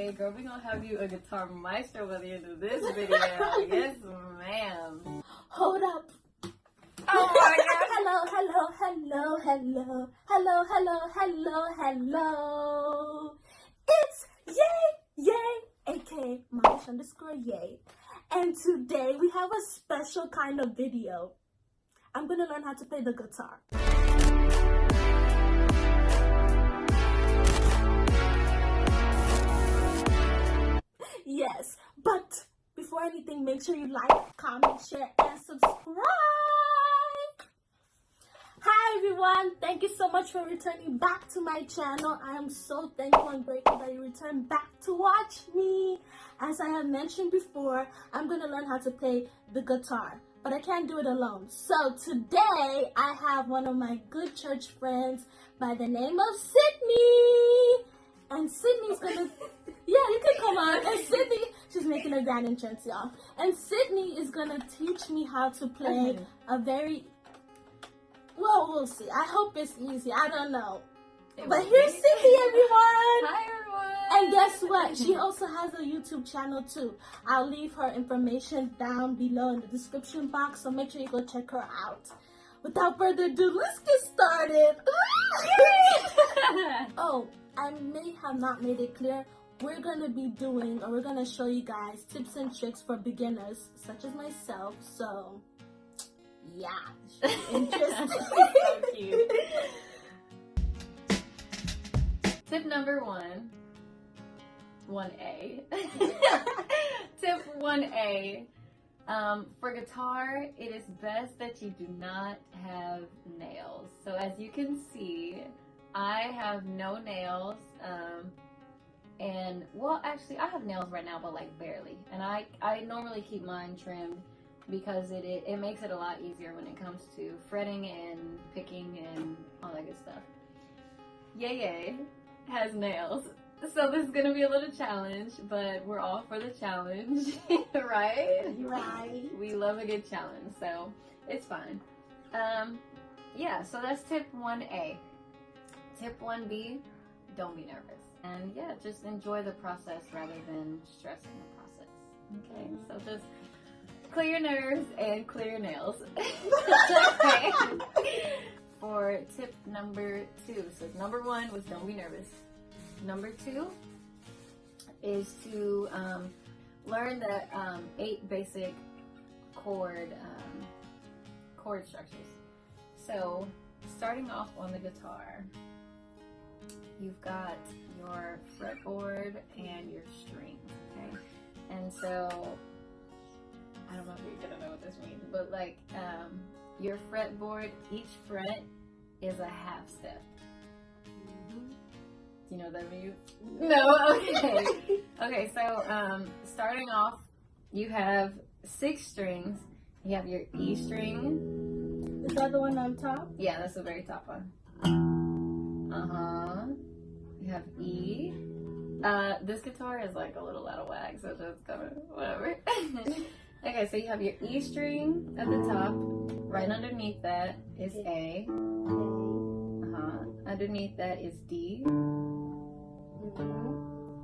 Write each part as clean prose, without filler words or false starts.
Hey girl, we gonna have you a guitar maestro by the end of this video. Yes, ma'am. Hold up. Oh my god. Hello, hello, hello, hello, hello, hello, hello, hello. It's Yay, aka Malish_Yay. And today we have a special kind of video. I'm gonna learn how to play the guitar. Yes, but before anything, make sure you like, comment, share, and subscribe. Hi everyone, thank you so much for returning back to my channel. I am so thankful and grateful that you returned back to watch me. As I have mentioned before, I'm going to learn how to play the guitar, but I can't do it alone. So today I have one of my good church friends by the name of Sydney. And Sydney's gonna, yeah, you can come on. And Sydney, she's making a grand entrance, y'all. And Sydney is gonna teach me how to play a very, well, we'll see. I hope it's easy. I don't know. But here's Sydney, everyone. Hi everyone. And guess what? She also has a YouTube channel too. I'll leave her information down below in the description box, so make sure you go check her out. Without further ado, let's get started. Oh, I may have not made it clear. We're going to be doing, or we're going to show you guys tips and tricks for beginners, such as myself. So, yeah, it should be interesting. So cute. Tip number 1A. Tip 1A. For guitar, it is best that you do not have nails. So as you can see, I have no nails, and well, actually I have nails right now, but like barely. And I normally keep mine trimmed because it makes it a lot easier when it comes to fretting and picking and all that good stuff. Yay has nails. So this is gonna be a little challenge, but we're all for the challenge, right? Right. We love a good challenge, so it's fine. Yeah, so that's tip 1A. Tip 1B, don't be nervous. And yeah, just enjoy the process rather than stressing the process. Okay, so just clear your nerves and clear your nails. Okay. For tip number 2, so number 1 was don't be nervous. Number 2 is to learn the 8 basic chord structures. So starting off on the guitar, you've got your fretboard and your strings, okay? And so, I don't know if you're gonna know what this means, but like your fretboard, each fret is a half step. Do you know what that means? No? Okay. Okay, so starting off, you have 6 strings. You have your E string. Is that the one on top? Yeah, that's the very top one. You have E. This guitar is like a little out of whack, so just kind of whatever. Okay, so you have your E string at the top. Right underneath that is A. Underneath that is D.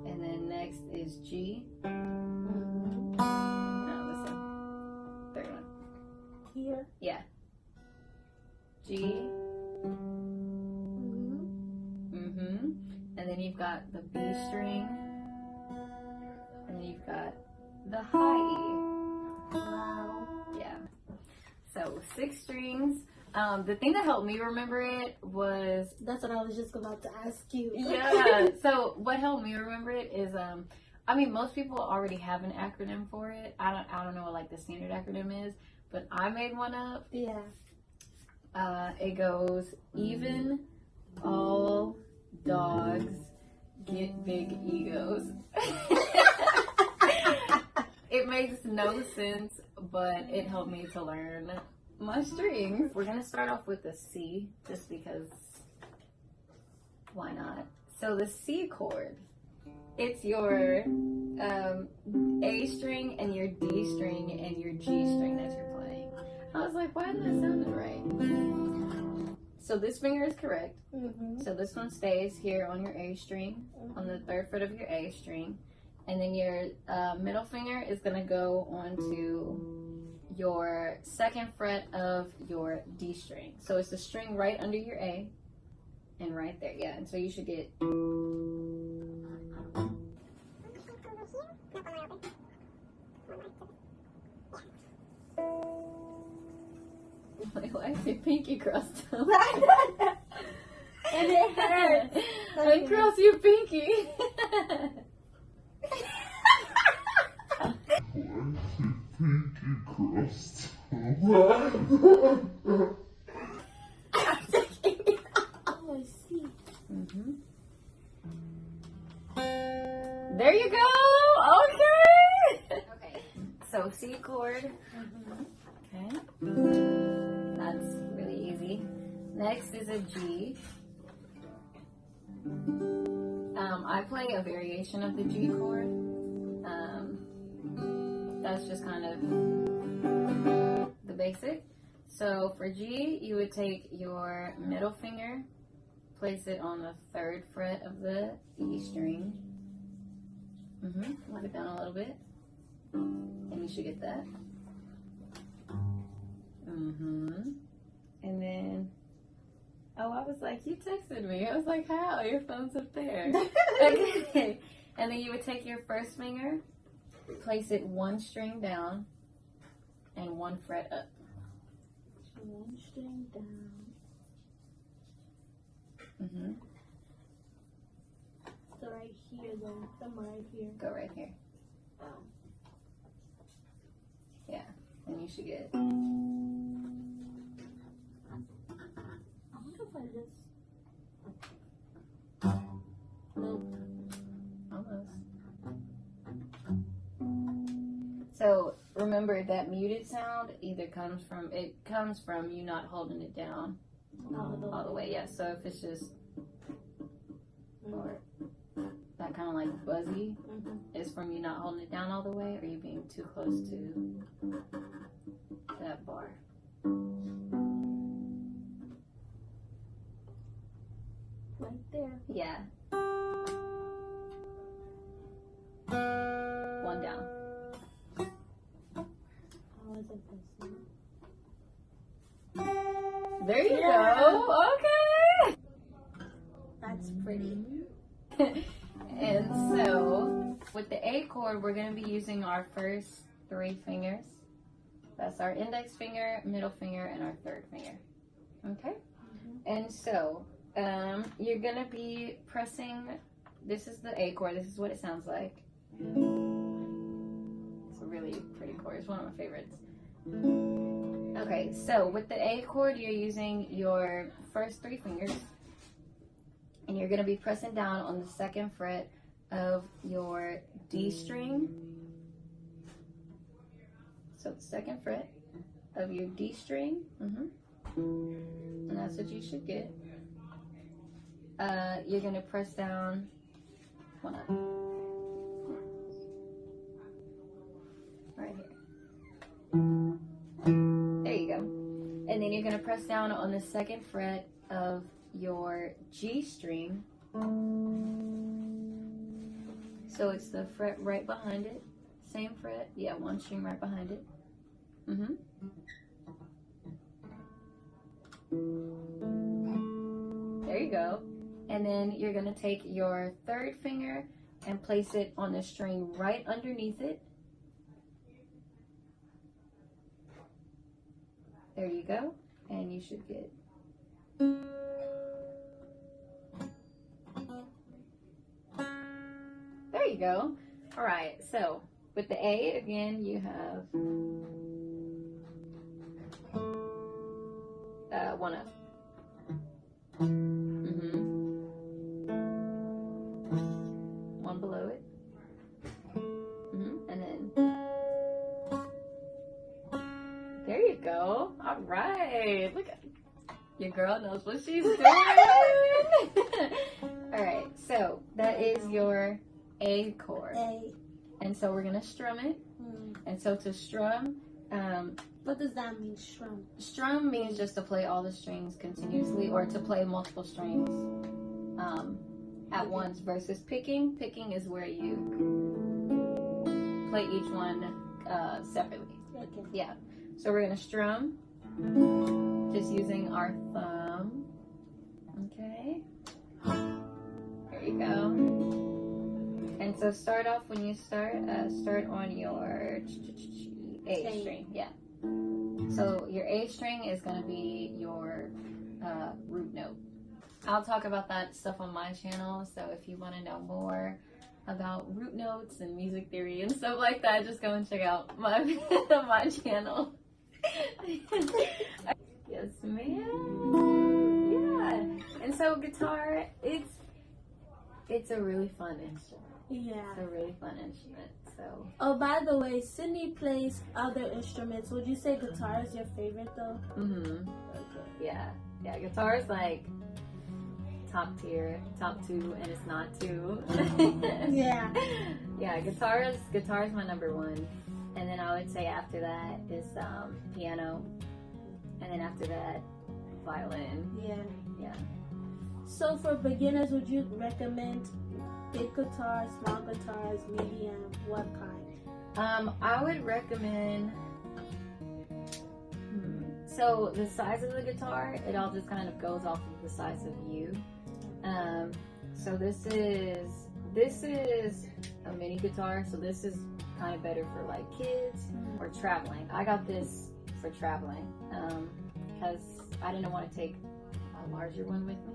And then next is G. No, this one. Third one. Here. Yeah. G. And then you've got the B string. And then you've got the high E. Wow. Yeah. So 6 strings. The thing that helped me remember it was... That's what I was just about to ask you. Yeah. So what helped me remember it is, I mean, most people already have an acronym for it. I don't know what like the standard acronym is, but I made one up. Yeah. It goes even, all, dogs, get big egos. It makes no sense, but it helped me to learn my strings. We're gonna start off with the C, just because why not? So the C chord, it's your A string and your D string and your G string that you're playing. I was like, why isn't that sounding right? So this finger is correct. So this one stays here on your A string, on the 3rd fret of your A string. And then your middle finger is going to go onto your second fret of your D string. So it's the string right under your A and right there. Yeah, and so you should get... Why is your pinky crossed up? And it hurts. Uncross your pinky. Oh, I see. There you go. Okay. Okay. So C chord. Okay. That's really easy. Next is a G. I play a variation of the G chord. That's just kind of the basic. So for G, you would take your middle finger, place it on the 3rd fret of the E string. Let it down a little bit, and you should get that. And then, oh, I was like, you texted me. I was like, how? Your phone's up there. Okay. And then you would take your 1st finger, place it 1 string down, and 1 fret up. 1 string down. So right here, then, somewhere right here. Go right here. Yeah, and you should get... I wonder if I just... Nope. Almost. So remember that muted sound either comes from you not holding it down all the way. Yeah. So if it's just or that kind of like buzzy is from you not holding it down all the way, or you being too close to that bar. Right there. Yeah. 1 down. How is it this? There you go. Okay. That's pretty. And so with the A chord, we're going to be using our first 3 fingers. That's our index finger, middle finger, and our 3rd finger. Okay? And so you're going to be pressing, this is the A chord, this is what it sounds like. It's a really pretty chord, it's one of my favorites. Okay, so with the A chord, you're using your first 3 fingers, and you're going to be pressing down on the 2nd fret of your D string. So the 2nd fret of your D string, and that's what you should get. You're going to press down 1 up. Right here. There you go. And then you're going to press down on the 2nd fret of your G string. So it's the fret right behind it. Same fret. Yeah, 1 string right behind it. There you go. And then you're going to take your 3rd finger and place it on the string right underneath it. There you go. And you should get... There you go. All right, so with the A, again, you have 1 up. 1 below it. And then there you go. All right. Look at your girl knows what she's doing. All right. So that is your A chord. A. And so we're gonna strum it. And so to strum, what does that mean, strum? Strum means just to play all the strings continuously, or to play multiple strings at once. Versus picking. Picking is where you play each one separately. Okay. Yeah. So we're gonna strum, just using our thumb. Okay. There you go. And so start off when you start on your A string. Yeah. So your A string is gonna be your root note. I'll talk about that stuff on my channel. So if you want to know more about root notes and music theory and stuff like that, just go and check out my my channel. Yes, ma'am. Yeah. And so guitar, it's a really fun instrument. Yeah. It's a really fun instrument. So. Oh, by the way, Sydney plays other instruments. Would you say guitar is your favorite though? Mhm. Okay. Yeah. Yeah. Guitar is like top tier, top 2, and it's not 2. Yeah. Yeah. Guitar is my number 1, and then I would say after that is piano, and then after that violin. Yeah. Yeah. So for beginners, would you recommend big guitars, small guitars, medium, what kind? I would recommend. So the size of the guitar, it all just kind of goes off of the size of you. So this is a mini guitar. So this is kind of better for like kids or traveling. I got this for traveling because I didn't want to take a larger one with me.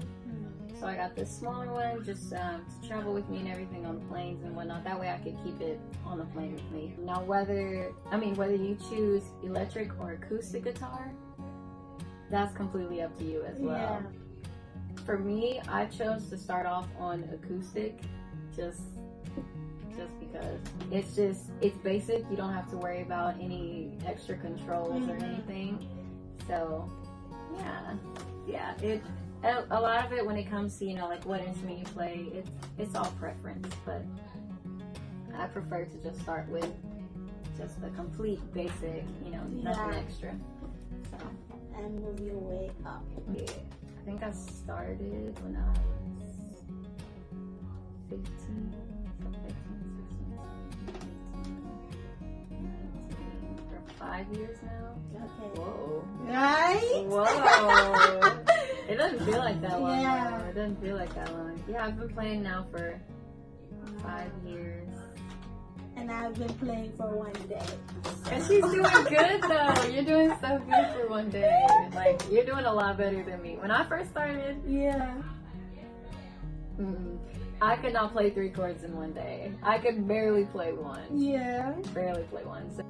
So I got this smaller one just to travel with me and everything on the planes and whatnot. That way I could keep it on the plane with me. Now whether you choose electric or acoustic guitar, that's completely up to you as well. Yeah. For me, I chose to start off on acoustic just because it's basic. You don't have to worry about any extra controls or anything. So yeah, a lot of it when it comes to, like what instrument you play, it's all preference, but I prefer to just start with just the complete basic, nothing extra. So. And move your way up. Yeah. I think I started when I was 15, 16, 19, for 5 years now. Okay. Whoa. Right? Whoa. It doesn't feel like that long. Yeah. Though. It doesn't feel like that long. Yeah, I've been playing now for 5 years. And I've been playing for 1 day. And she's doing good though. You're doing so good for 1 day. Like, you're doing a lot better than me. When I first started, I could not play 3 chords in 1 day. I could barely play one. Yeah. Barely play one. So.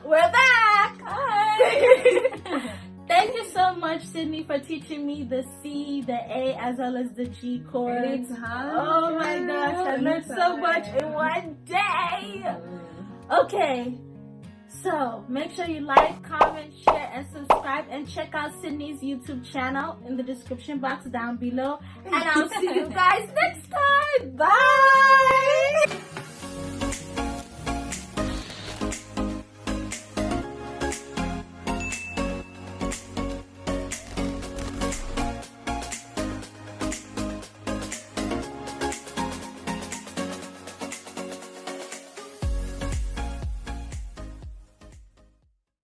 We're back! Hi! Thank you so much, Sydney, for teaching me the C, the A, as well as the G chords. Anytime. Oh my gosh, I learned so much in 1 day! Okay, so make sure you like, comment, share, and subscribe, and check out Sydney's YouTube channel in the description box down below. And I'll see you guys next time! Bye!